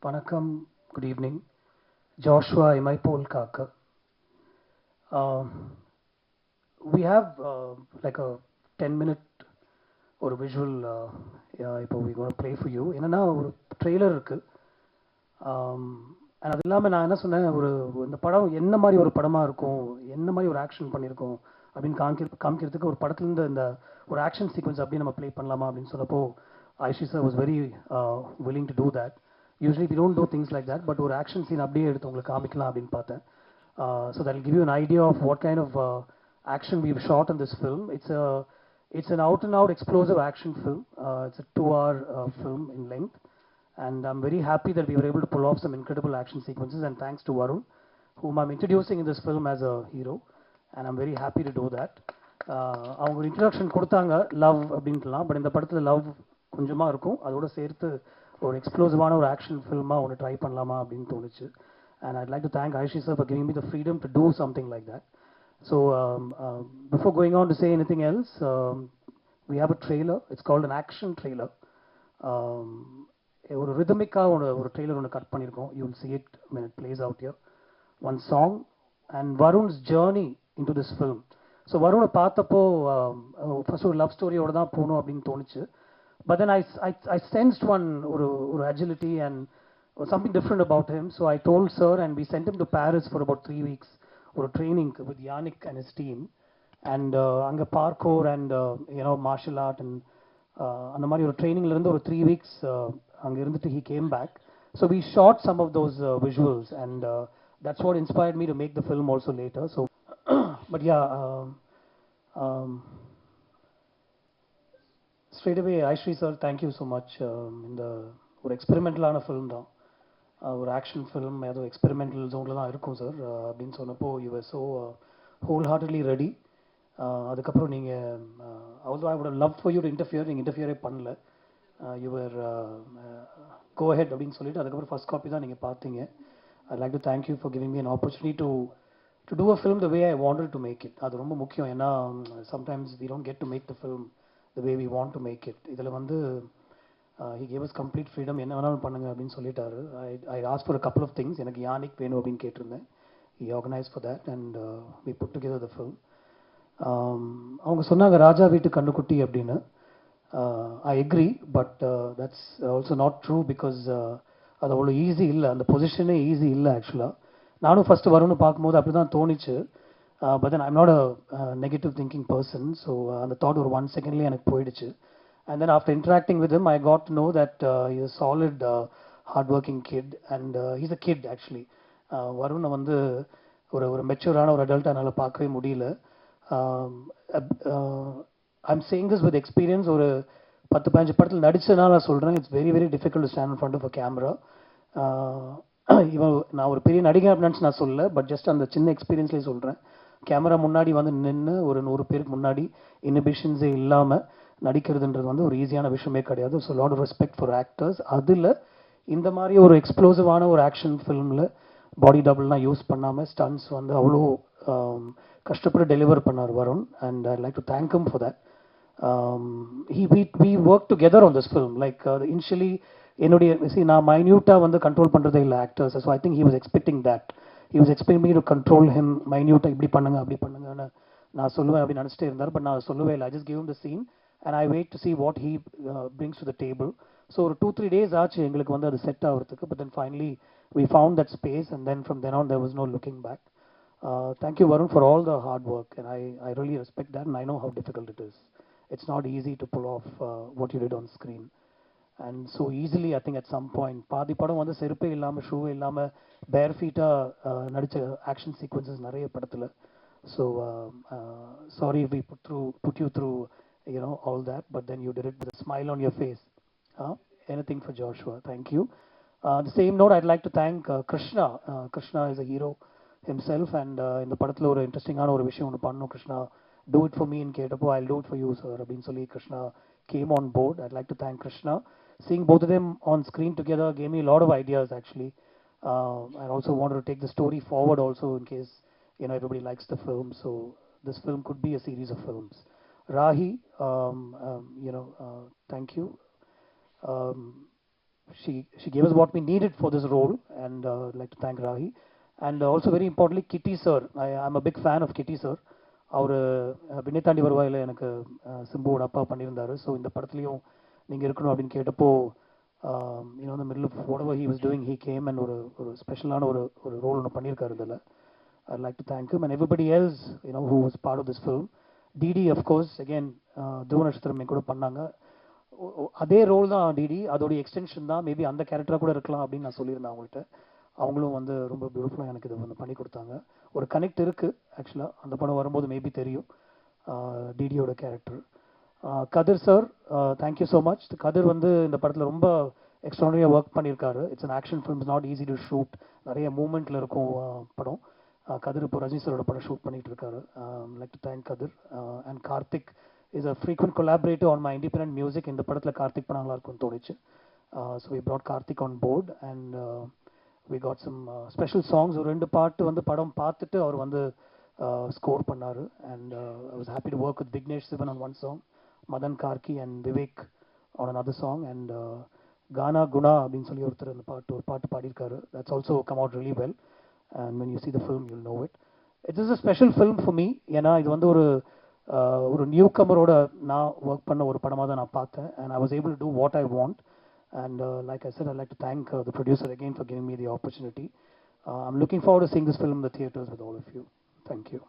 Vanakkam, good evening. Joshua Imaipol Kaka. We have like a 10-minute or a visual இப்போ we going to play for you. என்னன்னா ஒரு trailer இருக்கு. அது இல்லாமல் நான் என்ன சொன்னேன், இந்த படம் என்ன மாதிரி ஒரு படமாக இருக்கும், என்ன மாதிரி ஒரு ஆக்ஷன் பண்ணியிருக்கோம் அப்படின்னு காமிக்கிறதுக்கு ஒரு படத்துலேருந்து இந்த ஒரு ஆக்ஷன் சீக்வன்ஸ் அப்படி நம்ம ப்ளே பண்ணலாமா அப்படின்னு சொன்னப்போ Aishi sir was very willing to do that. Usually we don't do things like that, but ஒரு ஆக்ஷன் சீன் அப்படியே எடுத்து உங்களுக்கு காமிக்கலாம் அப்படின்னு பார்த்தேன். So that will give you an idea of what kind of action we've shot in this film. It's an out and out explosive action film. It's a 2-hour film in length. And I'm very happy that we were able to pull off some incredible action sequences, and thanks to Varun, whom I'm introducing in this film as a hero, and I'm very happy to do that. அவங்க ஒரு introduction கொடுத்தாங்க love அப்படின்ட்டுலாம், but இந்த படத்தில் love கொஞ்சமாக இருக்கும், அதோட சேர்த்து ஒரு எக்ஸ்ப்ளோசிவான ஒரு ஆக்ஷன் ஃபில்மாக ஒன்று ட்ரை பண்ணலாமா அப்படின்னு தோணுச்சு. And I'd like to thank Aishi sir for giving me the freedom to do something like that. So before going on to say anything else, we have a trailer. It's called an action trailer. ஒரு ரிதமிக்காக ஒரு trailer ஒன்று cut பண்ணியிருக்கோம். You will see it when it plays out here. One song and Varun's journey into this film. So வருணை பார்த்தப்போ first ஒரு love ஸ்டோரியோட தான் போகணும் அப்படின்னு தோணுச்சு. But then I sensed ஒரு agility and something different about him. So I told sir and we sent him to Paris for about 3 weeks ஒரு training with Yannick and his team. And அங்கே parkour and martial art and அந்த மாதிரி ஒரு ட்ரைனிங்லேருந்து ஒரு 3 weeks அங்கே இருந்துட்டு he came back. So we shot some of those visuals and that's what inspired me to make the film also later. So but yeah, straight away Aishri sir, thank you so much. இந்த ஒரு எக்ஸ்பெரிமெண்டலான film தான், ஒரு action film, ஏதோ experimental ஜோனில் தான் இருக்கும் sir அப்படின்னு சொன்னப்போ you were so whole heartedly ready. அதுக்கப்புறம் நீங்கள் although I would have loved for you to interfere, நீங்கள் இன்டர்ஃபியரே பண்ணல. யுவர் கோ ஹெட் அப்படின்னு சொல்லிட்டு அதுக்கப்புறம் ஃபர்ஸ்ட் காப்பி தான் நீங்கள் பார்த்தீங்க. I'd like to thank you for giving me an opportunity to do a film the way I wanted to make it. அது ரொம்ப முக்கியம். ஏன்னா sometimes we don't get to make the film the way we want to make it. இதில் வந்து he gave us complete freedom, என்ன வேணாலும் பண்ணுங்க அப்படின்னு சொல்லிட்டாரு. I asked for a couple of things. எனக்கு யானிக் வேணும் அப்படின்னு கேட்டிருந்தேன். He organized for that and we put together the film. அவங்க சொன்னாங்க ராஜா வீட்டு கண்ணுக்குட்டி அப்படின்னு. I agree, but that's also not true because அது அவ்வளோ ஈஸி இல்லை, அந்த பொசிஷனே ஈஸி இல்லை ஆக்சுவலாக. நானும் ஃபஸ்ட்டு வரும்னு பார்க்கும்போது அப்படி தான் தோணிச்சு. But then I'm not a negative thinking person. So அந்த தாட் ஒரு 1 செகண்ட்லேயே எனக்கு போயிடுச்சு. And then after interacting with him, I got to know that he's a solid, hardworking kid, and he's a kid actually. வருணை வந்து ஒரு மெச்சூரான ஒரு அடல்ட்டாக என்னால் பார்க்கவே முடியல. I'm saying this with experience. ஒரு 10-15 படத்தில் நடிச்சதுனால நான் சொல்கிறேன், it's very very difficult to stand in front of a camera. இவன் நான் ஒரு பெரிய நடிகை அப்படின்னு நான் சொல்லலை, பட் ஜஸ்ட் அந்த சின்ன எக்ஸ்பீரியன்ஸ்லேயே சொல்கிறேன். கேமரா முன்னாடி வந்து நின்று ஒரு 100 பேருக்கு முன்னாடி இன்ஹிபிஷன்ஸே இல்லாமல் நடிக்கிறதுன்றது வந்து ஒரு ஈஸியான விஷயமே கிடையாது. So lot of respect for actors. அதில் இந்த மாதிரி ஒரு எக்ஸ்ப்ளோசிவான ஒரு ஆக்ஷன் ஃபிலிமில் பாடி டபுள்லாம் யூஸ் பண்ணாமல் ஸ்டன்ஸ் வந்து அவ்வளோ கஷ்டப்பட்டு டெலிவர் பண்ணார் Varun. And I like to thank him for that. we worked together on this film. Like initially என்னுடைய நான் மைன்யூட்டாக வந்து கண்ட்ரோல் பண்ணுறதே இல்லை actors. So I think he was expecting that. He was expecting me to control him மைன்யூட்டாக, இப்படி பண்ணுங்க அப்படி பண்ணுங்கன்னு நான் சொல்லுவேன் அப்படின்னு நினச்சிட்டே இருந்தார். பட் நான் சொல்லவே இல்லை. I just gave him the scene and I wait to see what he brings to the table. So ஒரு 2-3 days ஆச்சு எங்களுக்கு வந்து அது செட் ஆகிறதுக்கு. But then finally we found that space and then from then on there was no looking back. Thank you Varun for all the hard work and I really respect that and I know how difficult it is. It's not easy to pull off what you did on screen. And so easily I think at some point பாதி படம் வந்து செருப்பே இல்லாமல் ஷூவே இல்லாமல் பேர் ஃபீட்டாக நடித்த action sequences நிறைய படத்தில். So sorry if we put you through all that, but then you did it with a smile on your face. Anything for Joshua. Thank you. The same note, I'd like to thank Krishna. Krishna is a hero himself and இந்த படத்தில் ஒரு இன்ட்ரெஸ்டிங்கான ஒரு விஷயம் ஒன்று பண்ணணும் Krishna, do it for me in கேட்டப்போ I'll do it for you sir அப்படின்னு சொல்லி Krishna came on board. I'd like to thank Krishna. Seeing both of them on screen together gave me a lot of ideas actually. I also wanted to take the story forward also in case everybody likes the film. So this film could be a series of films. Rahi, thank you. she gave us what we needed for this role, and I'd like to thank Rahi. And also very importantly, Kitty sir. I'm a big fan of Kitty sir. அவர் விண்ணை தாண்டி வருவாயில் எனக்கு சிம்புவோட அப்பா பண்ணியிருந்தாரு. So இந்த படத்துலையும் நீங்கள் இருக்கணும் அப்படின்னு கேட்டப்போ in the middle of whatever he was doing, he came and ஒரு ஸ்பெஷலான ஒரு ரோல் ஒன்று பண்ணியிருக்காரு இதில். I'd like to thank him and everybody else, who was part of this film. Didi, of course, again, துருவ நட்சத்திரம் என் கூட பண்ணாங்க. அதே ரோல் தான் டிடி, அதோடைய எக்ஸ்டென்ஷன் தான். மேபி அந்த கேரக்டராக கூட இருக்கலாம் அப்படின்னு நான் சொல்லியிருந்தேன் அவங்கள்ட்ட. அவங்களும் வந்து ரொம்ப பியூட்டிஃபுல்லாக எனக்கு இது வந்து பண்ணி கொடுத்தாங்க. ஒரு கனெக்ட் இருக்குது ஆக்சுவலாக, அந்த படம் வரும்போது மேபி தெரியும் டிடியோட கேரக்டர். கதிர் சார், தேங்க்யூ ஸோ மச். கதிர் வந்து இந்த படத்தில் ரொம்ப எக்ஸ்ட்ரானரியாக ஒர்க் பண்ணியிருக்காரு. It's an action film, is not easy to shoot. நிறைய மூமெண்ட்டில் இருக்கும் படம். கதிர் இப்போ ரஜினி சாரோட படம் ஷூட் பண்ணிட்டு இருக்காரு. Like to thank Kathir. And Karthik is a frequent collaborator on my independent music. இந்த படத்துல கார்த்திக் பண்ணா நல்லா இருக்கும்னு தோணுச்சு. So we brought Karthik on board and we got some special songs. ஒரு ரெண்டு பாட்டு வந்து படம் பார்த்துட்டு அவர் வந்து ஸ்கோர் பண்ணாரு. And I was happy to work with Vignesh Sivan on one song, Madan Karki and Vivek on another song, and Gana Guna அப்படின்னு சொல்லி ஒருத்தர் அந்த ஒரு பாட்டு பாடியிருக்காரு. That's also come out really well, and when you see the film you'll know it. It is a special film for me. ஏன்னா இது வந்து ஒரு நியூ கமரோட நான் ஒர்க் பண்ண ஒரு படமாக தான் நான் பார்த்தேன். and I was able to do what I want, and like I said, I'd like to thank the producer again for giving me the opportunity. I'm looking forward to seeing this film in the theaters with all of you. Thank you.